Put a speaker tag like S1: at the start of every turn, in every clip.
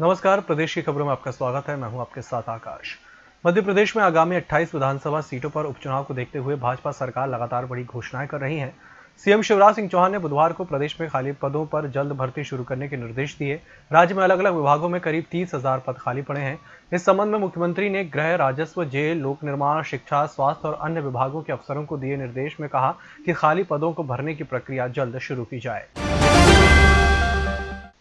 S1: नमस्कार, प्रदेश की खबरों में आपका स्वागत है। मैं हूं आपके साथ आकाश। मध्य प्रदेश में आगामी 28 विधानसभा सीटों पर उपचुनाव को देखते हुए भाजपा सरकार लगातार बड़ी घोषणाएं कर रही है। सीएम शिवराज सिंह चौहान ने बुधवार को प्रदेश में खाली पदों पर जल्द भर्ती शुरू करने के निर्देश दिए। राज्य में अलग अलग विभागों में करीब 30,000 पद खाली पड़े हैं। इस संबंध में मुख्यमंत्री ने गृह, राजस्व, जेल, लोक निर्माण, शिक्षा, स्वास्थ्य और अन्य विभागों के अफसरों को दिए निर्देश में कहा कि खाली पदों को भरने की प्रक्रिया जल्द शुरू की जाए।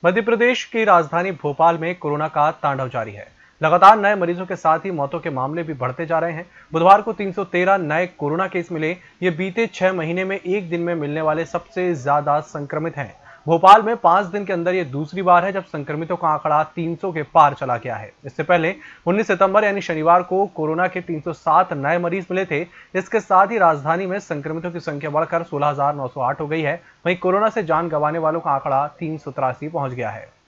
S1: मध्य प्रदेश की राजधानी भोपाल में कोरोना का तांडव जारी है। लगातार नए मरीजों के साथ ही मौतों के मामले भी बढ़ते जा रहे हैं। बुधवार को 313 नए कोरोना केस मिले। ये बीते 6 महीने में एक दिन में मिलने वाले सबसे ज्यादा संक्रमित हैं। भोपाल में 5 दिन के अंदर ये दूसरी बार है जब संक्रमितों का आंकड़ा 300 के पार चला गया है। इससे पहले 19 सितंबर यानी शनिवार को कोरोना के 307 नए मरीज मिले थे। इसके साथ ही राजधानी में संक्रमितों की संख्या बढ़कर 16,908 हो गई है। वहीं कोरोना से जान गंवाने वालों का आंकड़ा 383 पहुंच गया है।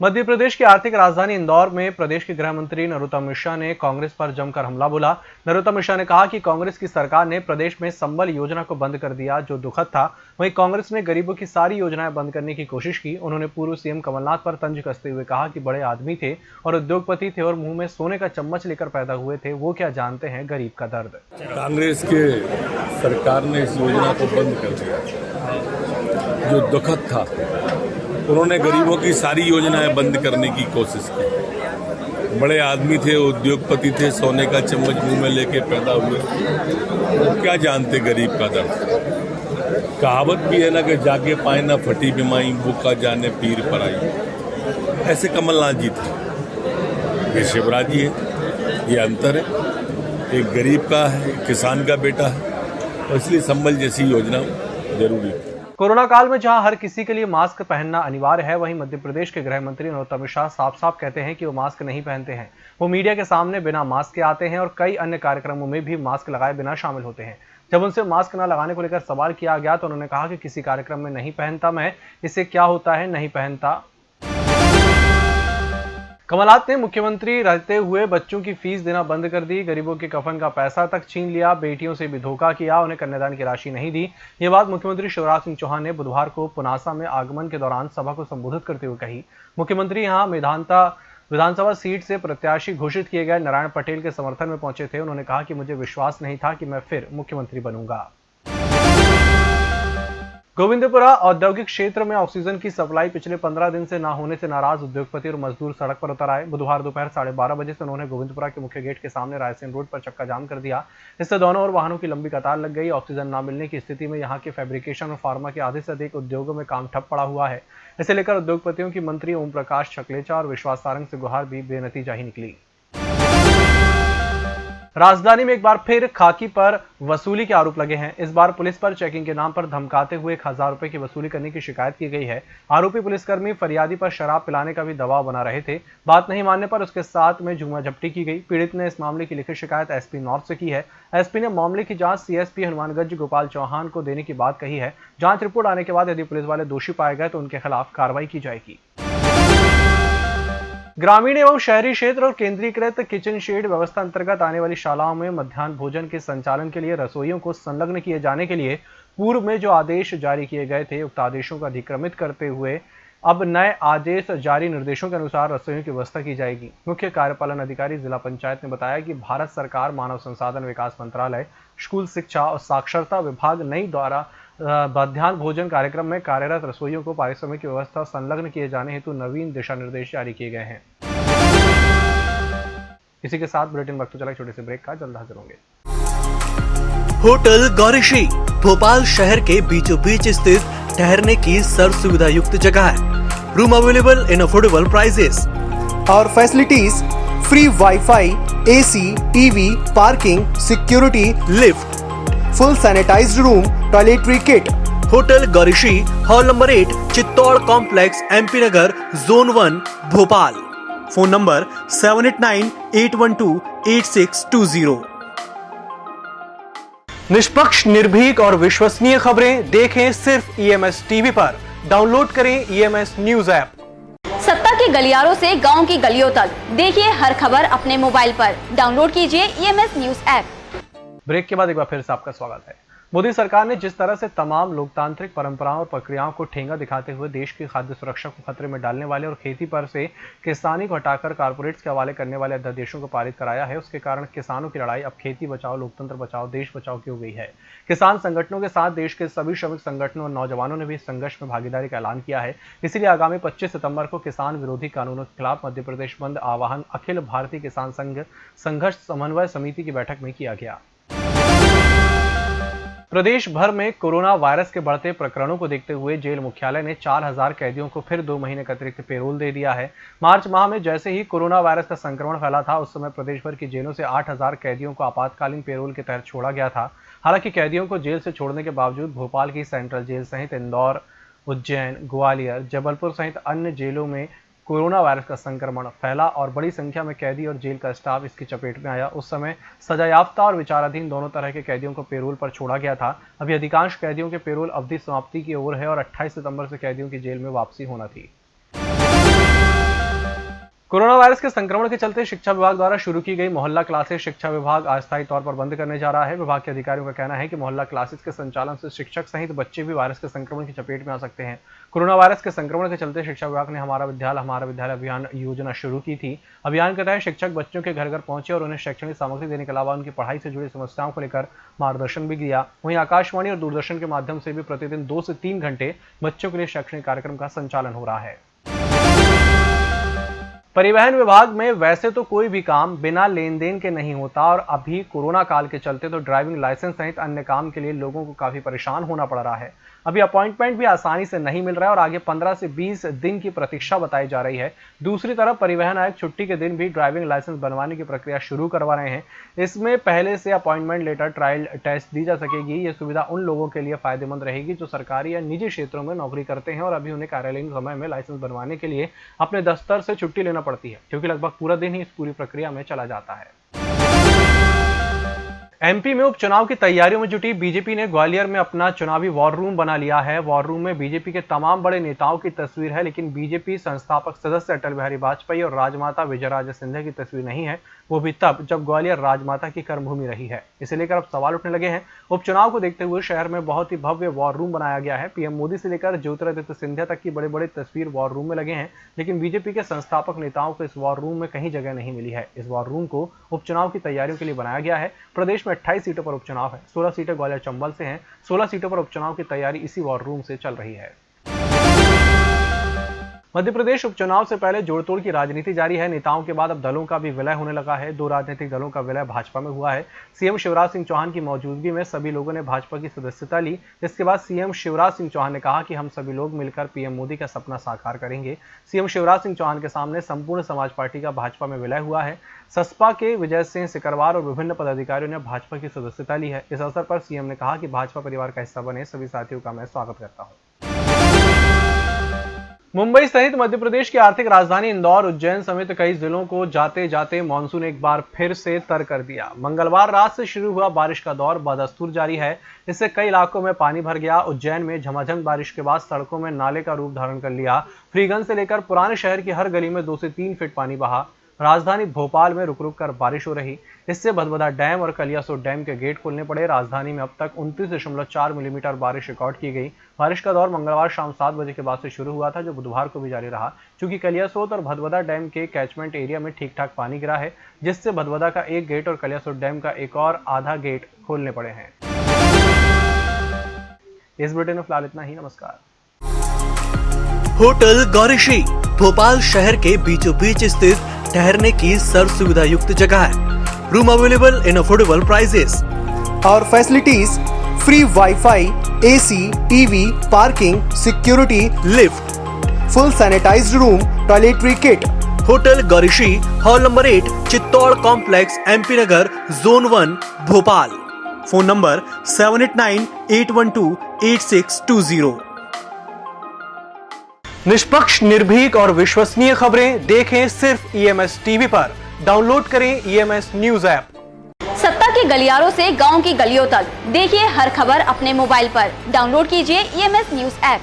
S1: मध्य प्रदेश की आर्थिक राजधानी इंदौर में प्रदेश के गृह मंत्री नरोत्तम मिश्रा ने कांग्रेस पर जमकर हमला बोला। नरोत्तम मिश्रा ने कहा कि कांग्रेस की सरकार ने प्रदेश में संबल योजना को बंद कर दिया, जो दुखद था। वहीं कांग्रेस ने गरीबों की सारी योजनाएं बंद करने की कोशिश की। उन्होंने पूर्व सीएम कमलनाथ पर तंज कसते हुए कहा कि बड़े आदमी थे और उद्योगपति थे और मुंह में सोने का चम्मच लेकर पैदा हुए थे, वो क्या जानते हैं गरीब का दर्द।
S2: कांग्रेस के सरकार ने इस योजना को बंद कर दिया, जो दुखद था। उन्होंने गरीबों की सारी योजनाएं बंद करने की कोशिश की। बड़े आदमी थे, उद्योगपति थे, सोने का चम्मच मुंह में लेके पैदा हुए, वो क्या जानते गरीब का दर्द। कहावत भी है ना कि जाके पाए ना फटी बिमाई, भूखा जाने पीर पर आई। ऐसे कमलनाथ जी थे, ये शिवराज जी है। ये अंतर है, एक गरीब का है, किसान का बेटा है, और इसलिए संबल जैसी योजना जरूरी है।
S1: कोरोना काल में जहां हर किसी के लिए मास्क पहनना अनिवार्य है, वहीं मध्य प्रदेश के गृह मंत्री नरोत्तम मिश्रा साफ साफ कहते हैं कि वो मास्क नहीं पहनते हैं। वो मीडिया के सामने बिना मास्क के आते हैं और कई अन्य कार्यक्रमों में भी मास्क लगाए बिना शामिल होते हैं। जब उनसे मास्क न लगाने को लेकर सवाल किया गया तो उन्होंने कहा कि किसी कार्यक्रम में नहीं पहनता मैं, इससे क्या होता है, नहीं पहनता। कमलनाथ ने मुख्यमंत्री रहते हुए बच्चों की फीस देना बंद कर दी, गरीबों के कफन का पैसा तक छीन लिया, बेटियों से भी धोखा किया, उन्हें कन्यादान की राशि नहीं दी। ये बात मुख्यमंत्री शिवराज सिंह चौहान ने बुधवार को पुनासा में आगमन के दौरान सभा को संबोधित करते हुए कही। मुख्यमंत्री यहां विधानसभा सीट से प्रत्याशी घोषित किए गए नारायण पटेल के समर्थन में पहुंचे थे। उन्होंने कहा कि मुझे विश्वास नहीं था कि मैं फिर मुख्यमंत्री बनूंगा। गोविंदपुरा औद्योगिक क्षेत्र में ऑक्सीजन की सप्लाई पिछले 15 दिन से न होने से नाराज उद्योगपति और मजदूर सड़क पर उतर आए। बुधवार दोपहर 12:30 बजे से उन्होंने गोविंदपुरा के मुख्य गेट के सामने रायसेन रोड पर चक्का जाम कर दिया। इससे दोनों ओर वाहनों की लंबी कतार लग गई। ऑक्सीजन न मिलने की स्थिति में यहाँ के फैब्रिकेशन और फार्मा के आधे से अधिक उद्योगों में काम ठप पड़ा हुआ है। इसे लेकर उद्योगपतियों की मंत्री ओम प्रकाश चकलेचा और विश्वास सारंग से गुहार भी बेनतीजा ही निकली। राजधानी में एक बार फिर खाकी पर वसूली के आरोप लगे हैं। इस बार पुलिस पर चेकिंग के नाम पर धमकाते हुए 1,000 रुपए की वसूली करने की शिकायत की गई है। आरोपी पुलिसकर्मी फरियादी पर शराब पिलाने का भी दबाव बना रहे थे। बात नहीं मानने पर उसके साथ में झूमा झपटी की गई। पीड़ित ने इस मामले की लिखित शिकायत एसपी नॉर्थ से की है। एसपी ने मामले की जांच सीएसपी हनुमानगंज गोपाल चौहान को देने की बात कही है। जांच रिपोर्ट आने के बाद यदि पुलिस वाले दोषी पाए गए तो उनके खिलाफ कार्रवाई की जाएगी। ग्रामीण एवं शहरी क्षेत्र और केंद्रीकृत किचन शेड व्यवस्था अंतर्गत आने वाली शालाओं में मध्याह्न भोजन के संचालन के लिए रसोइयों को संलग्न किए जाने के लिए पूर्व में जो आदेश जारी किए गए थे, उक्त आदेशों को अधिक्रमित करते हुए अब नए आदेश जारी निर्देशों के अनुसार रसोइयों की व्यवस्था की जाएगी। मुख्य कार्यपालन अधिकारी जिला पंचायत ने बताया कि भारत सरकार मानव संसाधन विकास मंत्रालय, स्कूल शिक्षा और साक्षरता विभाग नई द्वारा मध्याह्न भोजन कार्यक्रम में कार्यरत रसोइयों को पारिश्रमिक की व्यवस्था संलग्न किए जाने हेतु नवीन दिशा निर्देश जारी किए गए हैं। इसी के साथ बुलेटिन वक्त चला छोटे से ब्रेक का, जल्द हाजिर होंगे।
S3: होटल गौरीश्री भोपाल शहर के बीचों बीच स्थित ठहरने की सर्व सुविधा युक्त जगह है। Room available in affordable prices
S4: और facilities free WiFi, AC, TV, parking, security,
S3: lift,
S4: full sanitised room, toiletry kit.
S3: Hotel Gaurishri, hall number 8, Chittor complex, MP Nagar, zone 1, Bhopal. Phone number 7898128620।
S1: निष्पक्ष, निर्भीक और विश्वसनीय खबरें देखें सिर्फ ईएमएस टीवी पर। डाउनलोड करें ईएमएस न्यूज ऐप।
S5: सत्ता के गलियारों से गांव की गलियों तक देखिए हर खबर अपने मोबाइल पर। डाउनलोड कीजिए ईएमएस न्यूज ऐप।
S1: ब्रेक के बाद एक बार फिर से आपका स्वागत है। मोदी सरकार ने जिस तरह से तमाम लोकतांत्रिक परंपराओं और प्रक्रियाओं को ठेंगा दिखाते हुए देश की खाद्य सुरक्षा को खतरे में डालने वाले और खेती पर से किसानी को हटाकर कारपोरेट्स के हवाले करने वाले अध्यादेशों को पारित कराया है, उसके कारण किसानों की लड़ाई अब खेती बचाओ, लोकतंत्र बचाओ, देश बचाओ की हो गई है। किसान संगठनों के साथ देश के सभी श्रमिक संगठनों और नौजवानों ने भी इस संघर्ष में भागीदारी का ऐलान किया है। इसीलिए आगामी 25 सितंबर को किसान विरोधी कानूनों के खिलाफ मध्य प्रदेश बंद आह्वान अखिल भारतीय किसान संघ संघर्ष समन्वय समिति की बैठक में किया गया। प्रदेश भर में कोरोना वायरस के बढ़ते प्रकरणों को देखते हुए जेल मुख्यालय ने 4000 कैदियों को फिर 2 महीने का अतिरिक्त पेरोल दे दिया है। मार्च माह में जैसे ही कोरोना वायरस का संक्रमण फैला था, उस समय प्रदेश भर की जेलों से 8000 कैदियों को आपातकालीन पेरोल के तहत छोड़ा गया था। हालांकि कैदियों को जेल से छोड़ने के बावजूद भोपाल की सेंट्रल जेल सहित इंदौर, उज्जैन, ग्वालियर, जबलपुर सहित अन्य जेलों में कोरोना वायरस का संक्रमण फैला और बड़ी संख्या में कैदी और जेल का स्टाफ इसकी चपेट में आया। उस समय सजायाफ्ता और विचाराधीन दोनों तरह के कैदियों को पेरोल पर छोड़ा गया था। अभी अधिकांश कैदियों के पेरोल अवधि समाप्ति की ओर है और 28 सितंबर से कैदियों की जेल में वापसी होना थी। कोरोना वायरस के संक्रमण के चलते शिक्षा विभाग द्वारा शुरू की गई मोहल्ला क्लासेस शिक्षा विभाग अस्थायी तौर पर बंद करने जा रहा है। विभाग के अधिकारियों का कहना है कि मोहल्ला क्लासेस के संचालन से शिक्षक सहित बच्चे भी वायरस के संक्रमण की चपेट में आ सकते हैं। कोरोना वायरस के संक्रमण के चलते शिक्षा विभाग ने हमारा विद्यालय अभियान योजना शुरू की थी। अभियान के तहत शिक्षक बच्चों के घर घर पहुंचे और उन्हें शैक्षणिक सामग्री देने के अलावा उनकी पढ़ाई से जुड़ी समस्याओं को लेकर मार्गदर्शन भी दिया। वहीं आकाशवाणी और दूरदर्शन के माध्यम से भी प्रतिदिन 2 से 3 घंटे बच्चों के लिए शैक्षणिक कार्यक्रम का संचालन हो रहा है। परिवहन विभाग में वैसे तो कोई भी काम बिना लेन देन के नहीं होता और अभी कोरोना काल के चलते तो ड्राइविंग लाइसेंस सहित अन्य काम के लिए लोगों को काफी परेशान होना पड़ रहा है। अभी अपॉइंटमेंट भी आसानी से नहीं मिल रहा है और आगे 15 से 20 दिन की प्रतीक्षा बताई जा रही है। दूसरी तरफ परिवहन आयुक्त छुट्टी के दिन भी ड्राइविंग लाइसेंस बनवाने की प्रक्रिया शुरू करवा रहे हैं। इसमें पहले से अपॉइंटमेंट लेटर, ट्रायल टेस्ट दी जा सकेगी। ये सुविधा उन लोगों के लिए फायदेमंद रहेगी जो सरकारी या निजी क्षेत्रों में नौकरी करते हैं और अभी उन्हें कार्यालयीन समय में लाइसेंस बनवाने के लिए अपने दफ्तर से छुट्टी लेना पड़ती है, क्योंकि लगभग पूरा दिन ही इस पूरी प्रक्रिया में चला जाता है। एमपी में उपचुनाव की तैयारियों में जुटी बीजेपी ने ग्वालियर में अपना चुनावी वॉर रूम बना लिया है। वॉर रूम में बीजेपी के तमाम बड़े नेताओं की तस्वीर है, लेकिन बीजेपी संस्थापक सदस्य अटल बिहारी वाजपेयी और राजमाता विजयराजे सिंधिया की तस्वीर नहीं है, वो भी तब जब ग्वालियर राजमाता की कर्मभूमि रही है। इसे लेकर अब सवाल उठने लगे हैं। उपचुनाव को देखते हुए शहर में बहुत ही भव्य वॉर रूम बनाया गया है। पीएम मोदी से लेकर ज्योतिरादित्य सिंधिया तक की बड़े बड़े तस्वीर वॉर रूम में लगे हैं, लेकिन बीजेपी के संस्थापक नेताओं को इस वॉर रूम में कहीं जगह नहीं मिली है। इस वॉर रूम को उपचुनाव की तैयारियों के लिए बनाया गया है। प्रदेश में 28 सीटों पर उपचुनाव है। 16 सीटें ग्वालियर चंबल से हैं। 16 सीटों पर उपचुनाव की तैयारी इसी वॉर रूम से चल रही है। मध्य प्रदेश उपचुनाव से पहले जोड़तोड़ की राजनीति जारी है। नेताओं के बाद अब दलों का भी विलय होने लगा है। 2 राजनीतिक दलों का विलय भाजपा में हुआ है। सीएम शिवराज सिंह चौहान की मौजूदगी में सभी लोगों ने भाजपा की सदस्यता ली। इसके बाद सीएम शिवराज सिंह चौहान ने कहा कि हम सभी लोग मिलकर पीएम मोदी का सपना साकार करेंगे। सीएम शिवराज सिंह चौहान के सामने संपूर्ण समाज पार्टी का भाजपा में विलय हुआ है। ससपा के विजय सिंह सिकरवार और विभिन्न पदाधिकारियों ने भाजपा की सदस्यता ली है। इस अवसर पर सीएम ने कहा कि भाजपा परिवार का हिस्सा बने सभी साथियों का मैं स्वागत करता हूं। मुंबई सहित मध्य प्रदेश की आर्थिक राजधानी इंदौर, उज्जैन समेत कई जिलों को जाते जाते मानसून एक बार फिर से तर कर दिया। मंगलवार रात से शुरू हुआ बारिश का दौर बदस्तूर जारी है। इससे कई इलाकों में पानी भर गया। उज्जैन में झमाझम बारिश के बाद सड़कों में नाले का रूप धारण कर लिया। फ्रीगंज से लेकर पुराने शहर की हर गली में 2 से 3 फीट पानी बहा। राजधानी भोपाल में रुक रुक कर बारिश हो रही। इससे भदभदा डैम और कलियासोत डैम के गेट खोलने पड़े। राजधानी में अब तक 29.4 मिलीमीटर बारिश रिकॉर्ड की गई। बारिश का दौर मंगलवार शाम 7 बजे के बाद से शुरू हुआ था, जो बुधवार को भी जारी रहा। चूंकि कलियासोत और भदभदा डैम के कैचमेंट एरिया में ठीक ठाक पानी गिरा है, जिससे भदभदा का एक गेट और कलियासोत डैम का एक और आधा गेट खोलने पड़े हैं। इस बुलेटिन में फिलहाल इतना ही। नमस्कार।
S3: होटल गौरीशी भोपाल शहर के बीचों बीच स्थित ठहरने की सर्व सुविधा युक्त जगह है। Room available in affordable prices
S4: और facilities free WiFi, AC, TV, parking, security,
S3: lift,
S4: full sanitised room, toiletry kit.
S3: Hotel Gaurishi, hall number 8, Chittor complex, MP Nagar, zone 1, Bhopal. Phone number 7898128620। निष्पक्ष, निर्भीक और विश्वसनीय खबरें देखें सिर्फ ईएमएस टीवी पर। डाउनलोड करें ईएमएस न्यूज ऐप।
S5: सत्ता के गलियारों से गांव की गलियों तक देखिए हर खबर अपने मोबाइल पर। डाउनलोड कीजिए ईएमएस न्यूज ऐप।